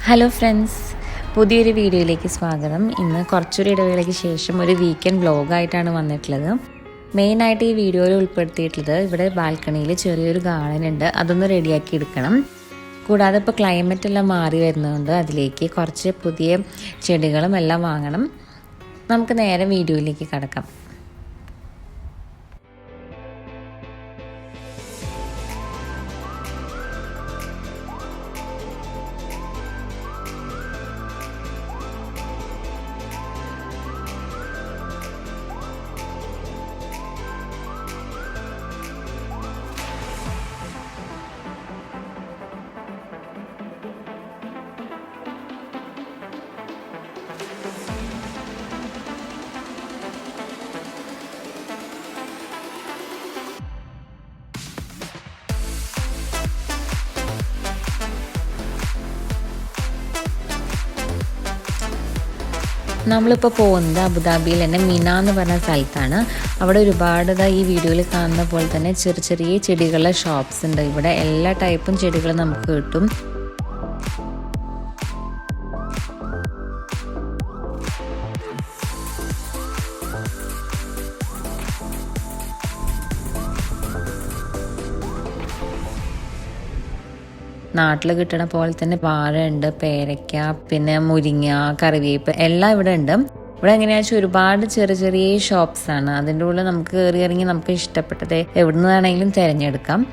Hello friends, പുതിയൊരു വീഡിയോയിലേക്ക് സ്വാഗതം. ഇന്ന് കുറച്ചൊരു ഇടവേളയ്ക്ക് ശേഷം ഒരു വീക്കെൻഡ് വ്ലോഗായിട്ടാണ് വന്നിട്ടുള്ളത്. മെയിനായിട്ട് ഈ വീഡിയോയിൽ ഉൾപ്പെടുത്തിയിട്ടുള്ളത് ഇവിടെ ബാൽക്കണിയിൽ ചെറിയൊരു ഗാർഡൻ ഉണ്ട്, അതൊന്ന് റെഡിയാക്കി എടുക്കണം. കൂടാതെ ഇപ്പോൾ ക്ലൈമറ്റ് എല്ലാം മാറി വരുന്നതുകൊണ്ട് അതിലേക്ക് കുറച്ച് പുതിയ ചെടികളും എല്ലാം വാങ്ങണം. നമുക്ക് നേരെ വീഡിയോയിലേക്ക് കടക്കാം. നമ്മളിപ്പോൾ പോകുന്നത് അബുദാബിയിൽ തന്നെ മിന എന്ന് പറഞ്ഞ സ്ഥലത്താണ്. അവിടെ ഒരുപാട് ഈ വീഡിയോയിൽ കാണുന്ന പോലെ തന്നെ ചെറിയ ചെറിയ ചെടികളുടെ ഷോപ്സ് ഉണ്ട്. ഇവിടെ എല്ലാ ടൈപ്പും ചെടികളും നമുക്ക് കിട്ടും. നാട്ടിൽ കിട്ടണ പോലെ തന്നെ വാഴയുണ്ട്, പേരയ്ക്ക, പിന്നെ മുരിങ്ങ, കറിവേപ്പ് എല്ലാം ഇവിടെ ഉണ്ട്. ഇവിടെ എങ്ങനെയാണെന്ന് വെച്ചാൽ ഒരുപാട് ചെറിയ ചെറിയ ഷോപ്സ് ആണ്. അതിൻ്റെ ഉള്ളിൽ നമുക്ക് കയറി ഇറങ്ങി നമുക്ക് ഇഷ്ടപ്പെട്ടത് എവിടെ നിന്നാണെങ്കിലും തിരഞ്ഞെടുക്കാം.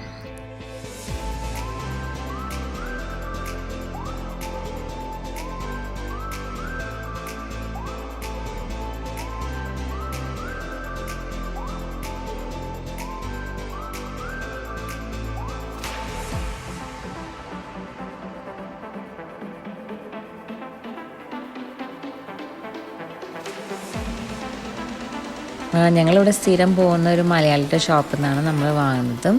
ഞങ്ങളിവിടെ സ്ഥിരം പോകുന്ന ഒരു മലയാളിയുടെ ഷോപ്പിൽ നിന്നാണ് നമ്മൾ വാങ്ങുന്നത്.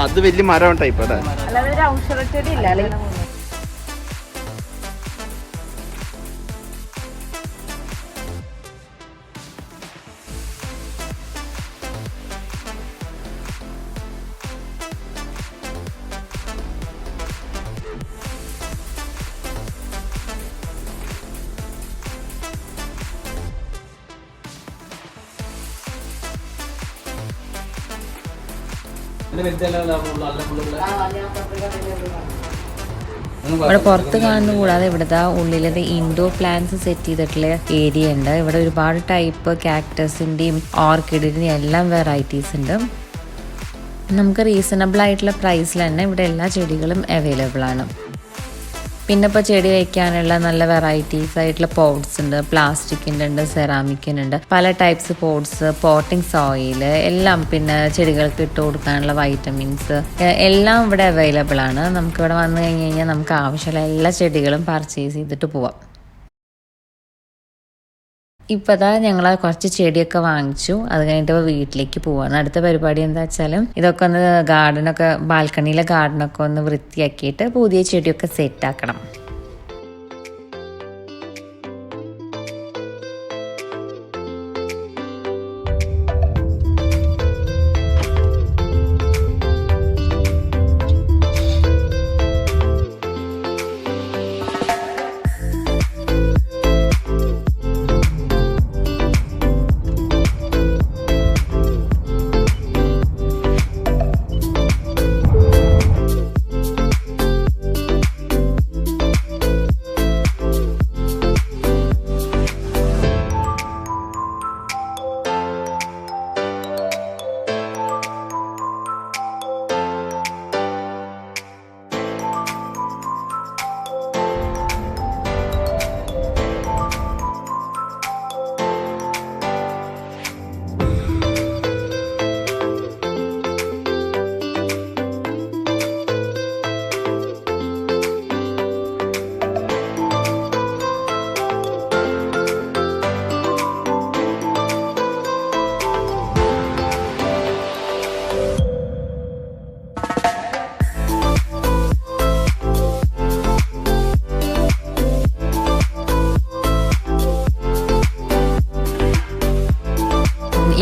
അത് വലിയ മരം ടൈപ്പ് അല്ലേ? അല്ലാതെ ഔഷധ ചെടി ഇല്ല. ഇവിടെ പുറത്ത് കാണുന്ന കൂടാതെ ഇവിടുത്തെ ഉള്ളിലത് ഇൻഡോർ പ്ലാന്റ്സ് സെറ്റ് ചെയ്തിട്ടുള്ള ഏരിയ ഉണ്ട്. ഇവിടെ ഒരുപാട് ടൈപ്പ് കാക്ടസിൻ്റെയും ഓർക്കിഡിൻ്റെയും എല്ലാം വെറൈറ്റീസ് ഉണ്ട്. നമുക്ക് റീസണബിൾ ആയിട്ടുള്ള പ്രൈസിൽ തന്നെ ഇവിടെ എല്ലാ ചെടികളും അവൈലബിൾ ആണ്. പിന്നെ ഇപ്പോൾ ചെടി വയ്ക്കാനുള്ള നല്ല വെറൈറ്റീസ് ആയിട്ടുള്ള പോട്ട്സ് ഉണ്ട്, പ്ലാസ്റ്റിക്കിൻ്റെ ഉണ്ട്, സെറാമിക്കിൻ്റെ ഉണ്ട്, പല ടൈപ്സ് പോട്ട്സ്, പോട്ടിംഗ് സോയിൽ എല്ലാം, പിന്നെ ചെടികൾക്ക് ഇട്ട് കൊടുക്കാനുള്ള വൈറ്റമിൻസ് എല്ലാം ഇവിടെ അവൈലബിൾ ആണ്. നമുക്കിവിടെ വന്നു കഴിഞ്ഞാൽ നമുക്ക് ആവശ്യമുള്ള എല്ലാ ചെടികളും പർച്ചേസ് ചെയ്തിട്ട് പോവാം. ഇപ്പതാ ഞങ്ങൾ കുറച്ച് ചെടിയൊക്കെ വാങ്ങിച്ചു. അത് കഴിഞ്ഞിട്ട് വീട്ടിലേക്ക് പോവാണ്. അടുത്ത പരിപാടി എന്താ വെച്ചാൽ ഇതൊക്കെ ഒന്ന് ഗാർഡനൊക്കെ, ബാൽക്കണിയിലെ ഗാർഡനൊക്കെ ഒന്ന് വൃത്തിയാക്കിയിട്ട് പുതിയ ചെടിയൊക്കെ സെറ്റാക്കണം.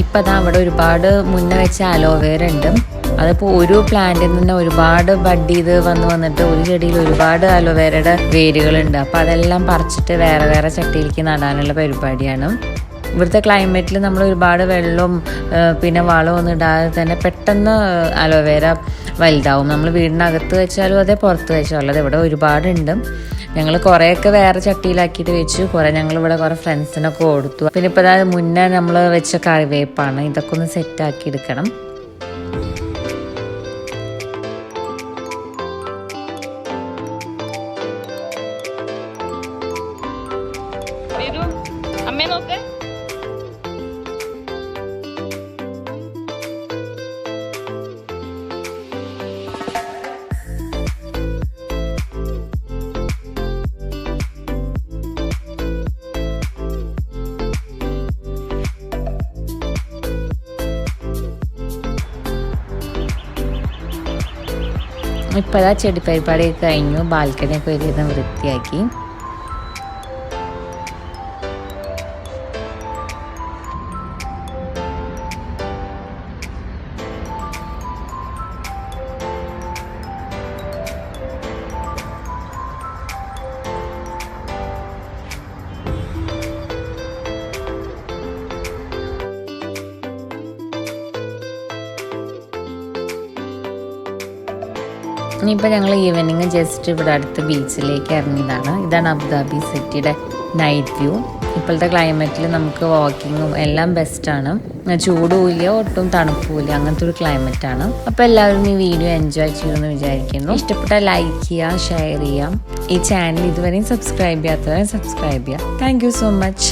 ഇപ്പം അതാ അവിടെ ഒരുപാട് മുന്നേ വെച്ച അലോവേര ഉണ്ട്. അതിപ്പോൾ ഒരു പ്ലാന്റിൽ നിന്ന് ഒരുപാട് ബഡ് ചെയ്ത് വന്നിട്ട് ഒരു ചെടിയിൽ ഒരുപാട് അലോവേരയുടെ വേരുകളുണ്ട്. അപ്പോൾ അതെല്ലാം പറിച്ചിട്ട് വേറെ വേറെ ചട്ടിയിലേക്ക് നടാനുള്ള പരിപാടിയാണ്. ഇവിടുത്തെ ക്ലൈമറ്റിൽ നമ്മൾ ഒരുപാട് വെള്ളവും പിന്നെ വളമൊന്നും ഇടാതെ തന്നെ പെട്ടെന്ന് അലോവേര വലുതാവും. നമ്മൾ വീടിനകത്ത് വെച്ചാലും അതെ പുറത്ത് വെച്ചാലും അതെ. ഇവിടെ ഒരുപാടുണ്ട്. ഞങ്ങൾ കുറേയൊക്കെ വേറെ ചട്ടിയിലാക്കിയിട്ട് വെച്ചു. ഞങ്ങളിവിടെ കുറേ ഫ്രണ്ട്സിനൊക്കെ കൊടുത്തു. പിന്നെ ഇപ്പോൾ അതായത് മുന്നേ നമ്മൾ വെച്ച കറിവേപ്പാണ്. ഇതൊക്കെ ഒന്ന് സെറ്റാക്കി എടുക്കണം. അമ്മേ നോക്ക്. ഇപ്പോൾ ആ ചെടി പരിപാടിയൊക്കെ കഴിഞ്ഞു. ബാൽക്കണിയൊക്കെ ഒരുവിധം വൃത്തിയാക്കി. ഇനിയിപ്പോൾ ഞങ്ങൾ ഈവനിങ് ജസ്റ്റ് ഇവിടെ അടുത്ത് ബീച്ചിലേക്ക് ഇറങ്ങിയതാണ്. ഇതാണ് അബുദാബി സിറ്റിയുടെ നൈറ്റ് വ്യൂ. ഇപ്പോഴത്തെ ക്ലൈമറ്റിൽ നമുക്ക് വാക്കിങ്ങും എല്ലാം ബെസ്റ്റാണ്. ചൂടുമില്ല ഒട്ടും തണുപ്പുമില്ല, അങ്ങനത്തെ ഒരു ക്ലൈമറ്റാണ്. അപ്പോൾ എല്ലാവരും ഈ വീഡിയോ എൻജോയ് ചെയ്യുമെന്ന് വിചാരിക്കുന്നു. ഇഷ്ടപ്പെട്ടാൽ ലൈക്ക് ചെയ്യുക, ഷെയർ ചെയ്യുക. ഈ ചാനൽ ഇതുവരെയും സബ്സ്ക്രൈബ് ചെയ്യാത്തവരെ സബ്സ്ക്രൈബ് ചെയ്യുക. Thank you so much.